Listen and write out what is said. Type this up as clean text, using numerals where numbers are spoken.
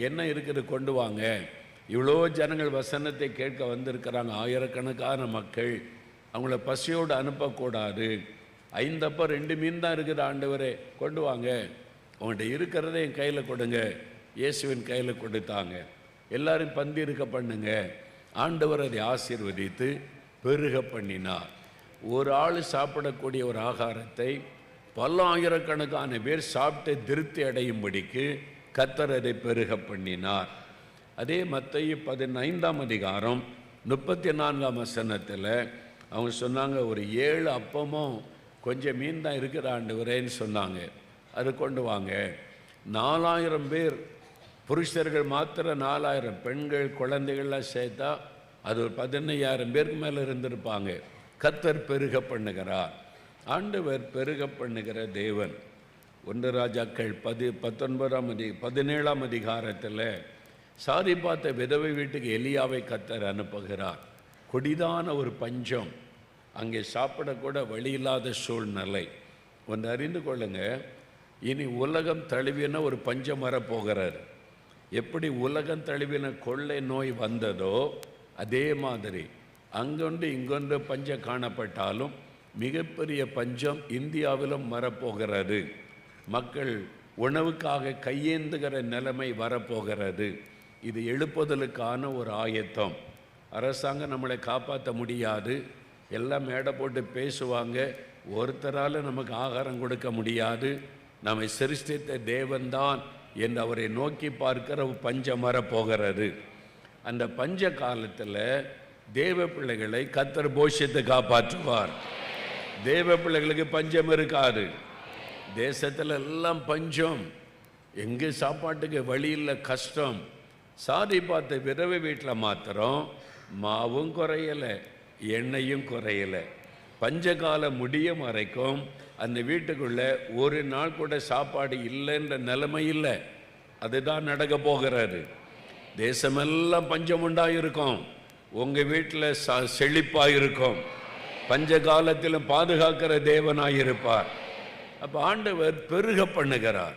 என்ன இருக்குது கொண்டு வாங்க. இவ்வளோ ஜனங்கள் வசனத்தை கேட்க வந்திருக்கிறாங்க, ஆயிரக்கணக்கான மக்கள். அவங்கள பசியோடு அனுப்பக்கூடாது. 5 அப்பம் 2 மீன் தான் இருக்குது ஆண்டவரே, கொண்டு வாங்க. அவங்கள்ட்ட இருக்கிறத என் கையில் கொடுங்க. இயேசுவின் கையில் கொடுத்தாங்க. எல்லாரும் பந்தி இருக்க பண்ணுங்க. ஆண்டவர் அதை ஆசீர்வதித்து பெருக பண்ணினார். ஒரு ஆள் சாப்பிடக்கூடிய ஒரு ஆகாரத்தை பல ஆயிரக்கணக்கான பேர் சாப்பிட்டு திருப்தி அடையும்படிக்கு கர்த்தர் அதை பெருக பண்ணினார். அதே மத்தேயு 15ஆம் அதிகாரம் 34ஆம் வசனத்தில் அவங்க சொன்னாங்க, ஒரு 7 அப்பமும் கொஞ்சம் மீன் தான் இருக்கிற ஆண்டவரேன்னு சொன்னாங்க. அது கொண்டு வாங்க. 4000 பேர், புருஷர்கள் மாத்திரம் 4000, பெண்கள் குழந்தைகள்லாம் சேர்த்தா அது ஒரு 15000 பேருக்கு மேலே இருந்திருப்பாங்க. கர்த்தர் பெருக பண்ணுகிறார். ஆண்டவர் பெருக பண்ணுகிற தேவன். 1 ராஜாக்கள் 17ஆம் அதிகாரத்தில் சாரிபாத்த விதவை வீட்டுக்கு எலியாவை கர்த்தர் அனுப்புகிறார். கொடிதான ஒரு பஞ்சம், அங்கே சாப்பிடக்கூட வழி இல்லாத சூழ்நிலை. ஒன்று அறிந்து கொள்ளுங்க, இனி உலகம் தழுவின ஒரு பஞ்சம் வரப்போகிறார். எப்படி உலகம் தழுவின கொள்ளை நோய் வந்ததோ அதே மாதிரி அங்கொன்று இங்கொன்று பஞ்சம் காணப்பட்டாலும் மிகப்பெரிய பஞ்சம் இந்தியாவிலும் வரப்போகிறது. மக்கள் உணவுக்காக கையேந்துகிற நிலைமை வரப்போகிறது. இது எழுப்புதலுக்கான ஒரு ஆயத்தம். அரசாங்கம் நம்மளை காப்பாற்ற முடியாது. எல்லாம் மேடை போட்டு பேசுவாங்க. ஒருத்தரால் நமக்கு ஆகாரம் கொடுக்க முடியாது. நம்மை சிருஷ்டித்த தேவன்தான் என்று அவரை நோக்கி பார்க்கிற பஞ்சம் வரப்போகிறது. அந்த பஞ்ச காலத்தில் தேவ பிள்ளைகளை கர்த்தர் போஷித்து காப்பாற்றுவார். தேவ பிள்ளைகளுக்கு பஞ்சம் இருக்காது. தேசத்தில் எல்லாம் பஞ்சம், எங்கே சாப்பாட்டுக்கு வழி இல்லை, கஷ்டம். சாதி பார்த்த விதவை வீட்டில் மாத்திரம் மாவும் குறையலை, எண்ணெயும் குறையலை. பஞ்சகாலம் முடியும் வரைக்கும் அந்த வீட்டுக்குள்ளே ஒரு நாள் கூட சாப்பாடு இல்லைன்ற நிலைமை இல்லை. அதுதான் நடக்க போகிறது. தேசமெல்லாம் பஞ்சம் உண்டாயிருக்கும். உங்கள் வீட்டில் செழிப்பாக இருக்கும். பஞ்ச காலத்திலும் பாதுகாக்கிற தேவனாயிருப்பார். அப்போ ஆண்டவர் பெருக பண்ணுகிறார்.